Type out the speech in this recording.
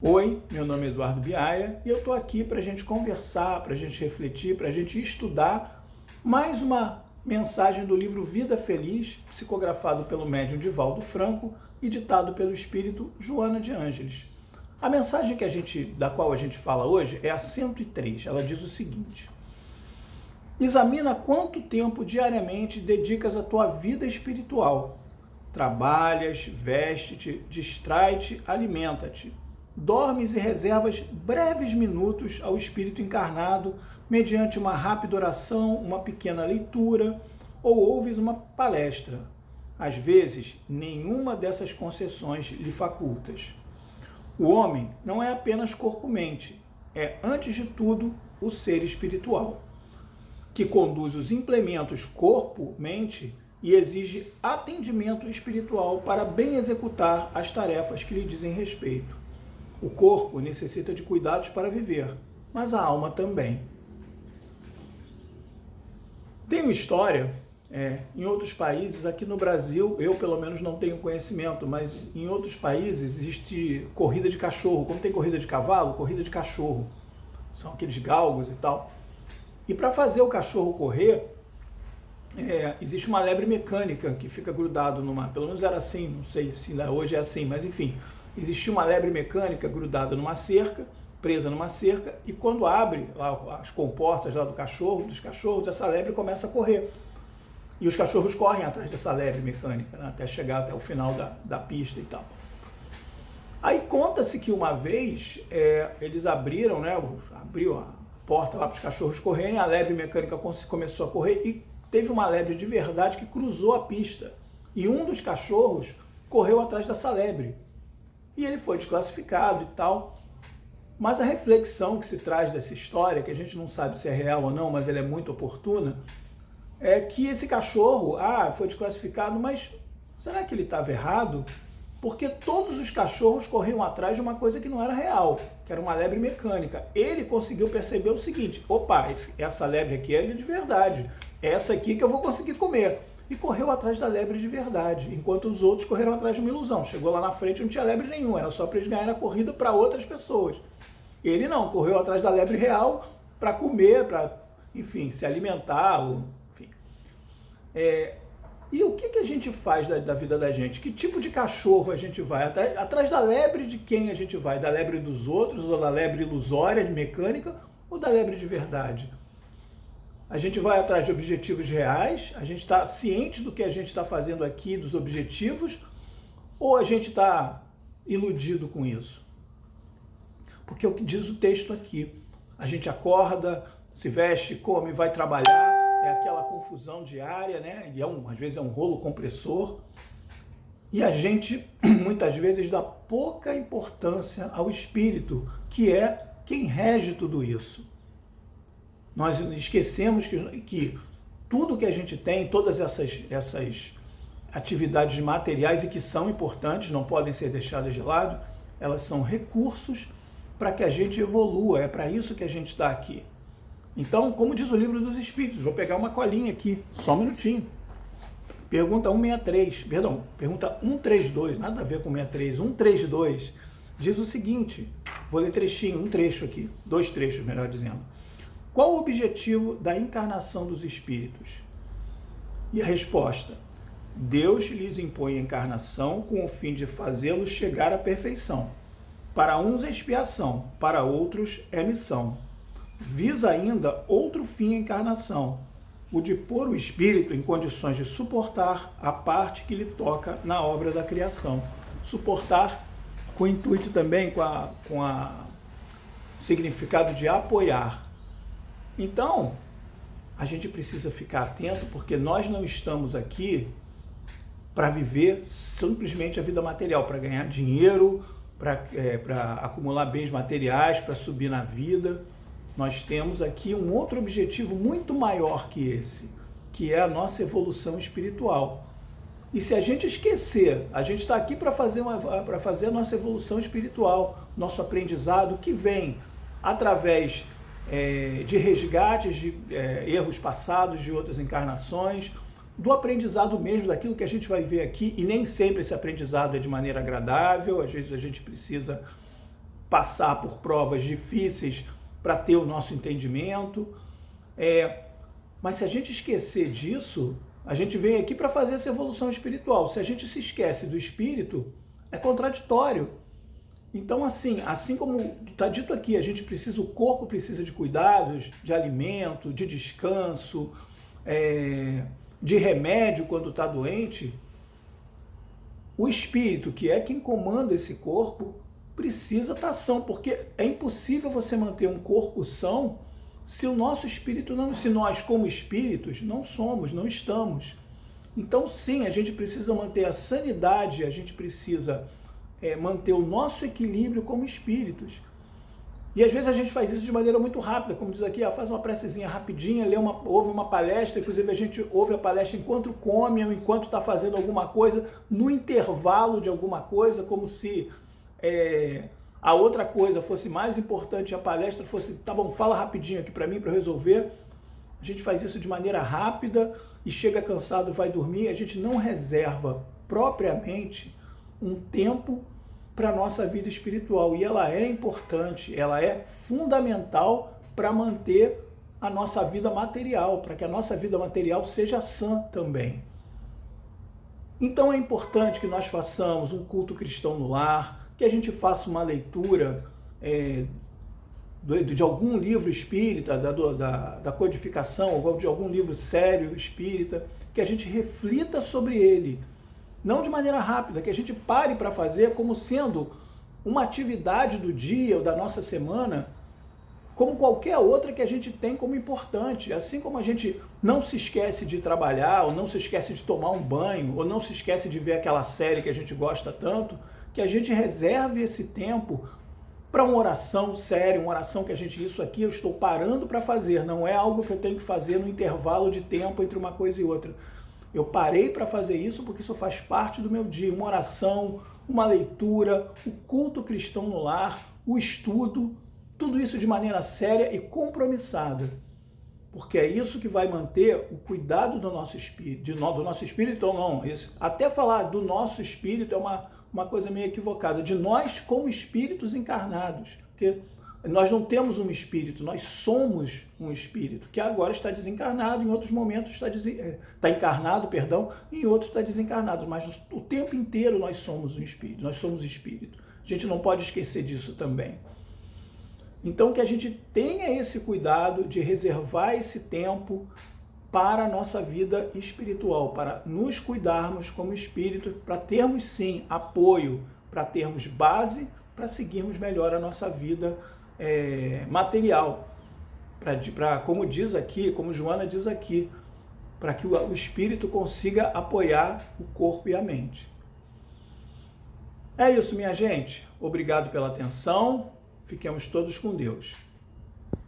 Oi, meu nome é Eduardo Biaia e eu estou aqui para a gente conversar, para a gente refletir, para a gente estudar mais uma mensagem do livro Vida Feliz, psicografado pelo médium Divaldo Franco e ditado pelo espírito Joana de Ângeles. A mensagem da qual a gente fala hoje é a 103. Ela diz o seguinte: examina quanto tempo diariamente dedicas à tua vida espiritual. Trabalhas, veste-te, distrai-te, alimenta-te. Dormes e reservas breves minutos ao espírito encarnado mediante uma rápida oração, uma pequena leitura ou ouves uma palestra. Às vezes, nenhuma dessas concessões lhe facultas. O homem não é apenas corpo-mente, é, antes de tudo, o ser espiritual, que conduz os implementos corpo-mente e exige atendimento espiritual para bem executar as tarefas que lhe dizem respeito. O corpo necessita de cuidados para viver, mas a alma também. Tem uma história, em outros países, aqui no Brasil, eu pelo menos não tenho conhecimento, mas em outros países existe corrida de cachorro. Como tem corrida de cavalo, corrida de cachorro. São aqueles galgos e tal. E para fazer o cachorro correr, existe uma lebre mecânica que fica grudado pelo menos era assim, não sei se ainda hoje é assim, mas enfim, existia uma lebre mecânica grudada numa cerca, presa numa cerca, e quando abre lá as comportas lá dos cachorros, essa lebre começa a correr. E os cachorros correm atrás dessa lebre mecânica, né, até chegar até o final da pista e tal. Aí conta-se que uma vez eles abriram, abriu a porta lá para os cachorros correrem, a lebre mecânica começou a correr e teve uma lebre de verdade que cruzou a pista. E um dos cachorros correu atrás dessa lebre. E ele foi desclassificado e tal. Mas a reflexão que se traz dessa história, que a gente não sabe se é real ou não, mas ela é muito oportuna, é que esse cachorro, foi desclassificado, mas será que ele estava errado? Porque todos os cachorros corriam atrás de uma coisa que não era real, que era uma lebre mecânica. Ele conseguiu perceber o seguinte: opa, essa lebre aqui é de verdade, é essa aqui que eu vou conseguir comer. E correu atrás da lebre de verdade, enquanto os outros correram atrás de uma ilusão. Chegou lá na frente e não tinha lebre nenhuma, era só para eles ganharem a corrida para outras pessoas. Ele não, correu atrás da lebre real para comer, para, enfim, se alimentar, enfim. E o que a gente faz da vida da gente? Que tipo de cachorro a gente vai? Atrás da lebre de quem a gente vai? Da lebre dos outros, ou da lebre ilusória, de mecânica, ou da lebre de verdade? A gente vai atrás de objetivos reais? A gente está ciente do que a gente está fazendo aqui, dos objetivos? Ou a gente está iludido com isso? Porque é o que diz o texto aqui. A gente acorda, se veste, come, vai trabalhar, é aquela confusão diária, né? E às vezes é um rolo compressor. E a gente, muitas vezes, dá pouca importância ao espírito, que é quem rege tudo isso. Nós esquecemos que tudo que a gente tem, todas essas atividades materiais, e que são importantes, não podem ser deixadas de lado, elas são recursos para que a gente evolua, é para isso que a gente está aqui. Então, como diz o Livro dos Espíritos, vou pegar uma colinha aqui, só um minutinho. Pergunta 163, perdão, pergunta 132, nada a ver com 63, 132, diz o seguinte, vou ler trechinho, um trecho aqui, dois trechos, melhor dizendo. Qual o objetivo da encarnação dos espíritos? E a resposta: Deus lhes impõe a encarnação com o fim de fazê-los chegar à perfeição. Para uns é expiação, para outros é missão. Visa ainda outro fim a encarnação, o de pôr o espírito em condições de suportar a parte que lhe toca na obra da criação. Suportar com o intuito também, com a significado de apoiar. Então, a gente precisa ficar atento, porque nós não estamos aqui para viver simplesmente a vida material, para ganhar dinheiro, para acumular bens materiais, para subir na vida. Nós temos aqui um outro objetivo muito maior que esse, que é a nossa evolução espiritual. E se a gente esquecer, a gente está aqui para fazer a nossa evolução espiritual, nosso aprendizado, que vem através de resgates de erros passados, de outras encarnações, do aprendizado mesmo, daquilo que a gente vai ver aqui, e nem sempre esse aprendizado é de maneira agradável, às vezes a gente precisa passar por provas difíceis para ter o nosso entendimento. Mas se a gente esquecer disso, a gente vem aqui para fazer essa evolução espiritual. Se a gente se esquece do espírito, é contraditório. Então, assim como está dito aqui, o corpo precisa de cuidados, de alimento, de descanso, de remédio quando está doente. O espírito, que é quem comanda esse corpo, precisa estar são, porque é impossível você manter um corpo são se o nosso espírito não, se nós como espíritos não somos, não estamos. Então sim, a gente precisa manter a sanidade, a gente precisa manter o nosso equilíbrio como espíritos. E às vezes a gente faz isso de maneira muito rápida, como diz aqui, faz uma precezinha rapidinha, ouve uma palestra, inclusive a gente ouve a palestra enquanto come, ou enquanto está fazendo alguma coisa, no intervalo de alguma coisa, como se a outra coisa fosse mais importante, a palestra fosse, tá bom, fala rapidinho aqui para mim, para eu resolver. A gente faz isso de maneira rápida e chega cansado, vai dormir, a gente não reserva propriamente um tempo para a nossa vida espiritual. E ela é importante, ela é fundamental para manter a nossa vida material, para que a nossa vida material seja sã também. Então é importante que nós façamos um culto cristão no lar, que a gente faça uma leitura de algum livro espírita, da codificação, ou de algum livro sério espírita, que a gente reflita sobre ele, não de maneira rápida, que a gente pare para fazer como sendo uma atividade do dia ou da nossa semana, como qualquer outra que a gente tem como importante. Assim como a gente não se esquece de trabalhar, ou não se esquece de tomar um banho, ou não se esquece de ver aquela série que a gente gosta tanto, que a gente reserve esse tempo para uma oração séria, uma oração que isso aqui eu estou parando para fazer, não é algo que eu tenho que fazer no intervalo de tempo entre uma coisa e outra. Eu parei para fazer isso porque isso faz parte do meu dia, uma oração, uma leitura, o culto cristão no lar, o estudo, tudo isso de maneira séria e compromissada. Porque é isso que vai manter o cuidado do nosso espírito, do nosso espírito ou não. Até falar do nosso espírito é uma coisa meio equivocada, de nós como espíritos encarnados, porque nós não temos um espírito, nós somos um espírito, que agora está desencarnado, em outros momentos está encarnado, em outros está desencarnado, mas o tempo inteiro nós somos um espírito, nós somos espírito. A gente não pode esquecer disso também. Então que a gente tenha esse cuidado de reservar esse tempo para a nossa vida espiritual, para nos cuidarmos como espírito, para termos sim apoio, para termos base, para seguirmos melhor a nossa vida material, como diz aqui, como Joana diz aqui, para que o espírito consiga apoiar o corpo e a mente. É isso, minha gente. Obrigado pela atenção. Fiquemos todos com Deus.